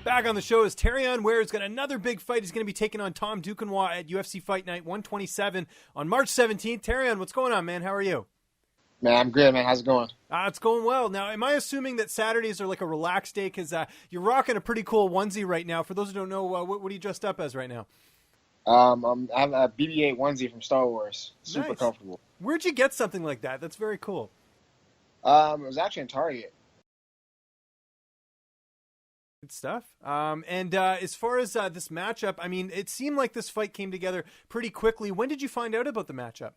Back on the show is Terrion Ware. He's got another big fight. He's going to be taking on Tom Duquesnoy at UFC Fight Night 127 on March 17th. Terrion, what's going on, man? How are you? Man, I'm good, man. How's it going? It's going well. Now, am I assuming that Saturdays are like a relaxed day? Because you're rocking a pretty cool onesie right now. For those who don't know, what are you dressed up as right now? I have a BB-8 onesie from Star Wars. Super Nice. comfortable. Where'd you get something like that? That's very cool. It was actually in Target. Good stuff. As far as this matchup, I mean, it seemed like this fight came together pretty quickly. When did you find out about the matchup?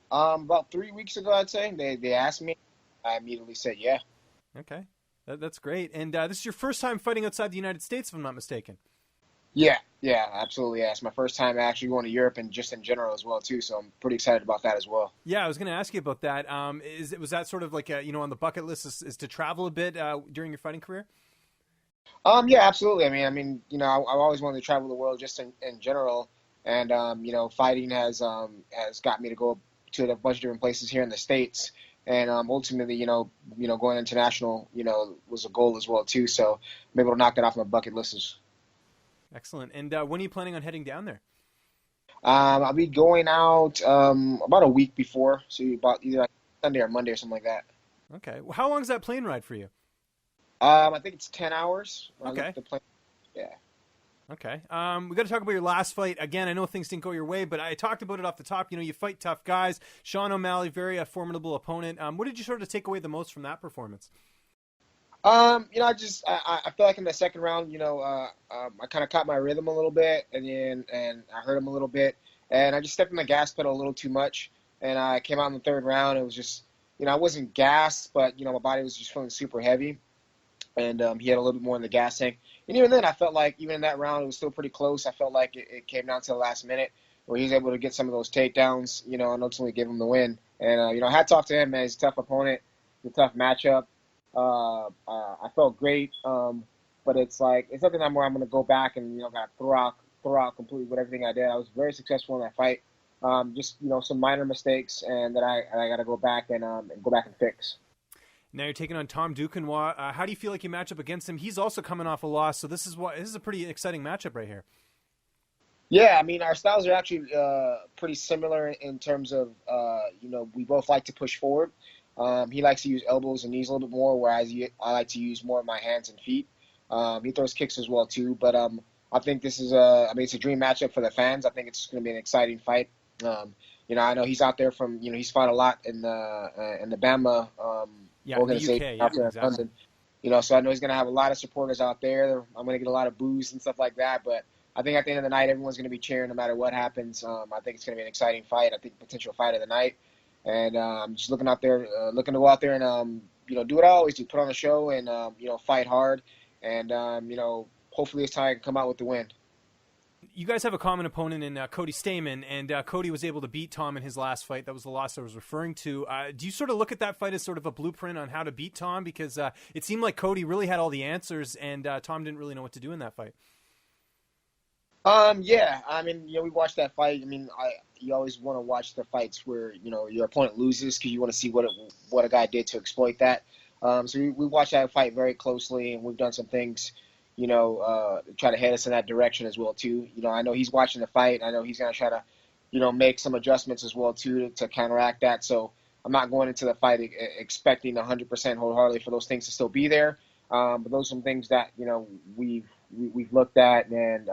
About 3 weeks ago, I'd say. They asked me. I immediately said yeah. Okay. That's great. And this is your first time fighting outside the United States, if I'm not mistaken. Yeah, absolutely. Yeah. It's my first time actually going to Europe and just in general as well, too. So I'm pretty excited about that as well. Yeah, I was going to ask you about that. Was that sort of like, on the bucket list is to travel a bit during your fighting career? Yeah, absolutely. I mean, I've always wanted to travel the world just in general. And, fighting has got me to go to a bunch of different places here in the States. And ultimately, going international, was a goal as well, too. So I'm able to knock that off my bucket list. Excellent. And when are you planning on heading down there? I'll be going out about a week before, so about either like Sunday or Monday or something like that. Okay. Well, how long is that plane ride for you? I think it's 10 hours. Okay. Yeah. Okay. We got to talk about your last fight. Again, I know things didn't go your way, but I talked about it off the top. You fight tough guys. Sean O'Malley, very formidable opponent. What did you sort of take away the most from that performance? I feel like in the second round, I kind of caught my rhythm a little bit, and I hurt him a little bit, and I just stepped on the gas pedal a little too much, and I came out in the third round. It was just, I wasn't gassed, but my body was just feeling super heavy, and he had a little bit more in the gas tank. And even then, I felt like even in that round, it was still pretty close. I felt like it came down to the last minute where he was able to get some of those takedowns, and ultimately give him the win. And hats off to him, man. He's a tough opponent. It's a tough matchup. I felt great, but it's nothing where I'm going to go back and got to throw out completely with everything I did. I was very successful in that fight. Just some minor mistakes, and that I got to go back and fix. Now you're taking on Tom Duquesnoy. How do you feel like you match up against him? He's also coming off a loss, so this is a pretty exciting matchup right here. Yeah, I mean, our styles are actually pretty similar in terms of we both like to push forward. He likes to use elbows and knees a little bit more, whereas I like to use more of my hands and feet. He throws kicks as well too, but I think this is it's a dream matchup for the fans. I think it's going to be an exciting fight. I know he's out there from he's fought a lot in the Bama organization the UK, out there exactly. in London. So I know he's going to have a lot of supporters out there. I'm going to get a lot of boos and stuff like that, but I think at the end of the night, everyone's going to be cheering no matter what happens. I think it's going to be an exciting fight. I think potential fight of the night. And I'm just looking to go out there and, do what I always do, put on a show and, fight hard. And, hopefully this time I can come out with the win. You guys have a common opponent in Cody Stamen, and Cody was able to beat Tom in his last fight. That was the loss I was referring to. Do you sort of look at that fight as sort of a blueprint on how to beat Tom? Because it seemed like Cody really had all the answers, and Tom didn't really know what to do in that fight. Yeah, I mean, we watched that fight. I mean, you always want to watch the fights where, your opponent loses because you want to see what a guy did to exploit that. So we watched that fight very closely, and we've done some things, try to head us in that direction as well, too. I know he's watching the fight. I know he's going to try to, make some adjustments as well, too, to counteract that. So I'm not going into the fight expecting 100% wholeheartedly for those things to still be there. But those are some things that, we've looked at and,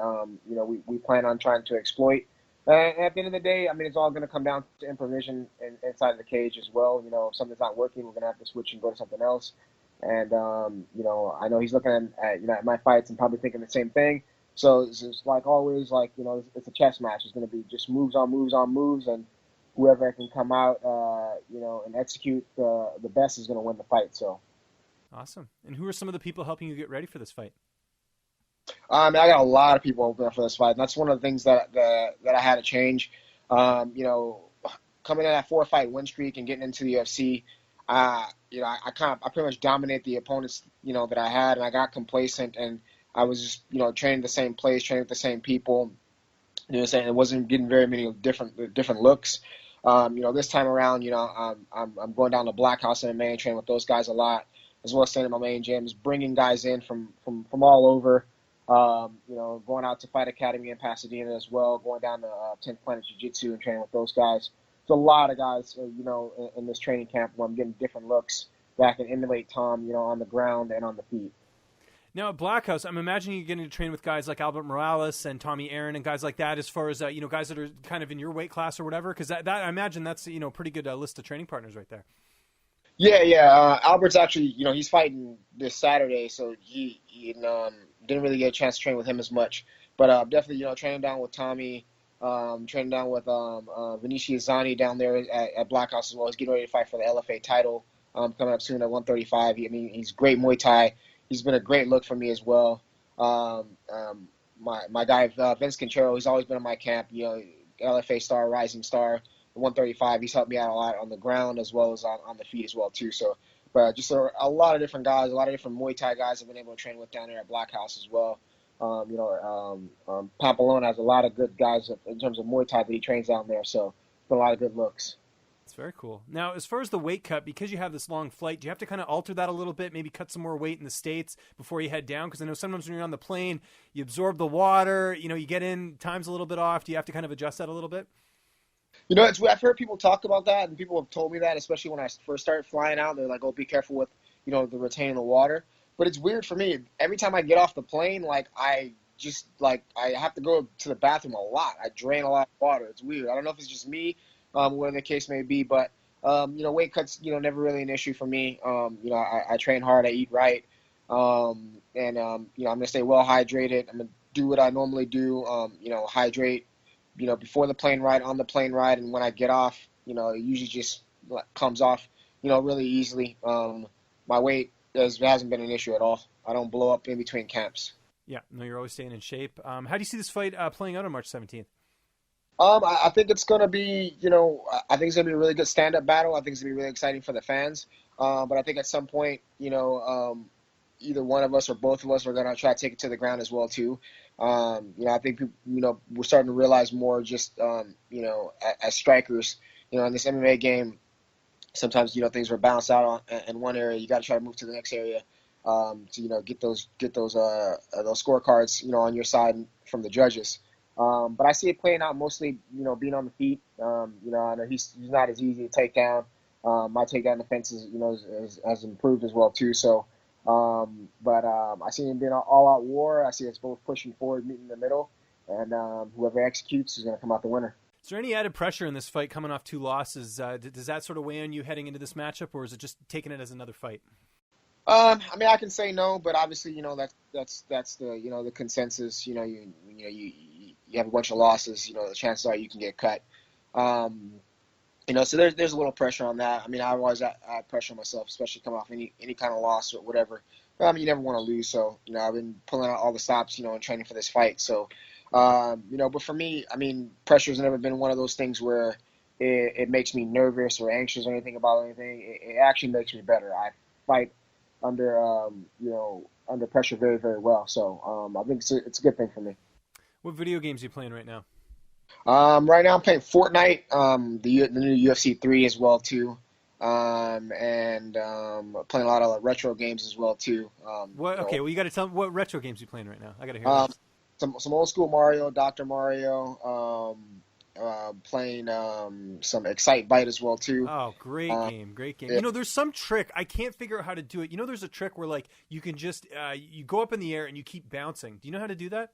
we plan on trying to exploit. And at the end of the day, I mean, it's all going to come down to improvisation inside of the cage as well. If something's not working, we're going to have to switch and go to something else. And, I know he's looking at my fights and probably thinking the same thing. So it's like always, it's a chess match. It's going to be just moves on moves. And whoever can come out, and execute the best is going to win the fight. So. Awesome. And who are some of the people helping you get ready for this fight? I got a lot of people over there for this fight. And that's one of the things that I had to change. Coming in that 4-fight win streak and getting into the UFC, I pretty much dominate the opponents, that I had, and I got complacent, and I was just, training the same place, training with the same people. Saying it wasn't getting very many different looks. This time around, I'm going down to Blackhouse MMA and training with those guys a lot. as well as staying at my main gyms, bringing guys in from all over. Going out to Fight Academy in Pasadena as well, going down to 10th Planet Jiu-Jitsu and training with those guys. There's a lot of guys, in this training camp where I'm getting different looks that I can emulate Tom, on the ground and on the feet. Now at Blackhouse, I'm imagining you're getting to train with guys like Albert Morales and Tommy Aaron and guys like that, as far as guys that are kind of in your weight class or whatever. Because that I imagine that's a pretty good list of training partners right there. Yeah. Albert's actually, he's fighting this Saturday, so he didn't really get a chance to train with him as much. But definitely, training down with Tommy, training down with Vinicius Zani down there at Blackhouse as well. He's getting ready to fight for the LFA title coming up soon at 135. He's great Muay Thai. He's been a great look for me as well. My guy Vince Quintero, he's always been in my camp. LFA star, rising star, 135. He's helped me out a lot on the ground as well as on the feet as well too. So, but just a lot of different guys, a lot of different Muay Thai guys I've been able to train with down there at Blackhouse as well. Papalona has a lot of good guys in terms of Muay Thai that he trains down there. So, it's been a lot of good looks. It's very cool. Now, as far as the weight cut, because you have this long flight, do you have to kind of alter that a little bit, maybe cut some more weight in the States before you head down? Because I know sometimes when you're on the plane, you absorb the water, you get in, time's a little bit off. Do you have to kind of adjust that a little bit? I've heard people talk about that, and people have told me that, especially when I first started flying out. They're like, oh, be careful with, the retaining the water. But it's weird for me. Every time I get off the plane, I have to go to the bathroom a lot. I drain a lot of water. It's weird. I don't know if it's just me, whatever the case may be, but weight cuts, never really an issue for me. I train hard, I eat right, and I'm gonna stay well hydrated. I'm gonna do what I normally do. Hydrate, before the plane ride, on the plane ride, and when I get off, it usually just comes off, really easily. My weight hasn't been an issue at all. I don't blow up in between camps. Yeah, no, you're always staying in shape. How do you see this fight playing out on March 17th? I think it's going to be, I think it's going to be a really good stand-up battle. I think it's going to be really exciting for the fans. But I think at some point, either one of us or both of us are going to try to take it to the ground as well, too. I think, we're starting to realize more just, as strikers, in this MMA game, sometimes, things are balanced out in one area. You got to try to move to the next area to, get those scorecards, on your side from the judges. But I see it playing out mostly, being on the feet. I know he's not as easy to take down. My takedown defense has improved as well too. So, but I see him being an all-out war. I see us both pushing forward, meeting in the middle, and whoever executes is going to come out the winner. Is there any added pressure in this fight coming off 2 losses? Does that sort of weigh on you heading into this matchup, or is it just taking it as another fight? I I can say no, but obviously, that's the the consensus. You have a bunch of losses. The chances are you can get cut. So there's a little pressure on that. I always add pressure on myself, especially coming off any kind of loss or whatever. But, you never want to lose, so I've been pulling out all the stops, and training for this fight. So, but for me, pressure's never been one of those things where it makes me nervous or anxious or anything about anything. It actually makes me better. I fight under pressure very, very well. So I think it's a good thing for me. What video games are you playing right now? Right now I'm playing Fortnite, the new UFC 3 as well too, and playing a lot of retro games as well too. Well, you got to tell me what retro games you're playing right now. I got to hear this. Some old school Mario, Dr. Mario. Playing some Excite Bite as well too. Oh, great game. Yeah. There's some trick. I can't figure out how to do it. There's a trick where you can just you go up in the air and you keep bouncing. Do you know how to do that?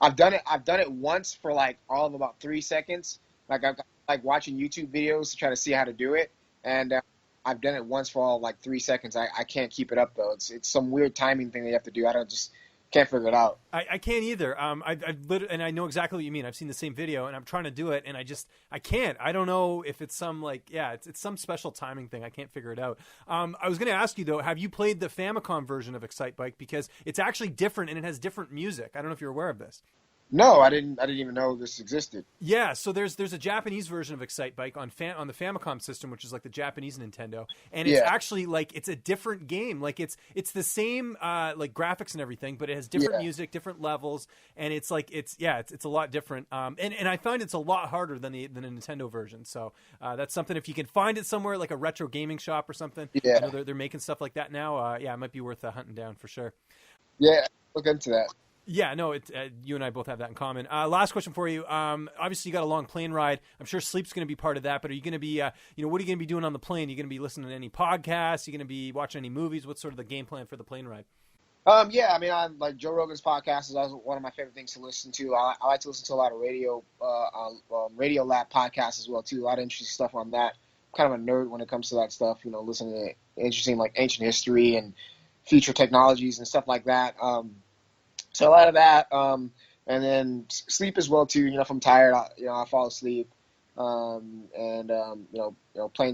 I've done it once for all of about 3 seconds. I've watching YouTube videos to try to see how to do it, and I've done it once for all 3 seconds. I can't keep it up though. It's some weird timing thing that you have to do. Can't figure it out. I can't either. And I know exactly what you mean. I've seen the same video, and I'm trying to do it, and I can't. I don't know if it's some it's some special timing thing. I can't figure it out. I was going to ask you though, have you played the Famicom version of Excite Bike, because it's actually different and it has different music? I don't know if you're aware of this. No, I didn't even know this existed. Yeah, so there's a Japanese version of Excite Bike on the Famicom system, which is like the Japanese Nintendo, and it's Yeah. actually like it's a different game. Like it's the same like graphics and everything, but it has different Yeah. music, different levels, and it's like it's a lot different. And I find it's a lot harder than the Nintendo version. So that's something, if you can find it somewhere like a retro gaming shop or something. Yeah. I know they're making stuff like that now. Yeah, it might be worth hunting down for sure. Yeah, look into that. Yeah, no, you and I both have that in common. Last question for you. Obviously, you got a long plane ride. I'm sure sleep's going to be part of that, but are you going to be, what are you going to be doing on the plane? Are you going to be listening to any podcasts? Are you going to be watching any movies? What's sort of the game plan for the plane ride? Yeah, I mean, I like Joe Rogan's podcast is also one of my favorite things to listen to. I like to listen to a lot of Radio Lab podcasts as well too. A lot of interesting stuff on that. I'm kind of a nerd when it comes to that stuff. Listening to interesting like ancient history and future technologies and stuff like that. So a lot of that, and then sleep as well too. If I'm tired, I fall asleep, playing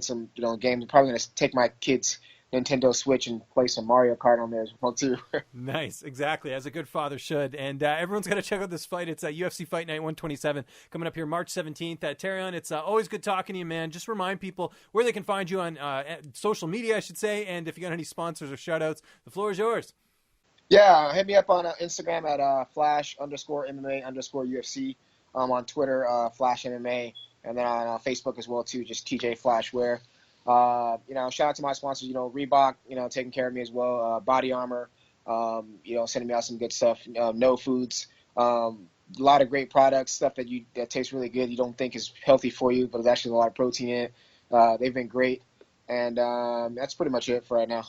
some games. I'm probably gonna take my kids' Nintendo Switch and play some Mario Kart on there as well too. Nice, exactly, as a good father should. And everyone's got to check out this fight. It's UFC Fight Night 127 coming up here March 17th. Terrion, it's always good talking to you, man. Just remind people where they can find you on social media, I should say, and if you got any sponsors or shout-outs, the floor is yours. Yeah, hit me up on Instagram at @Flash_MMA_UFC. On Twitter, Flash MMA, and then on Facebook as well too, just TJ Flash Ware. Shout out to my sponsors, Reebok, taking care of me as well. Body Armor, sending me out some good stuff. No Foods, a lot of great products, stuff that tastes really good. You don't think is healthy for you, but there's actually a lot of protein in it. They've been great, and that's pretty much it for right now.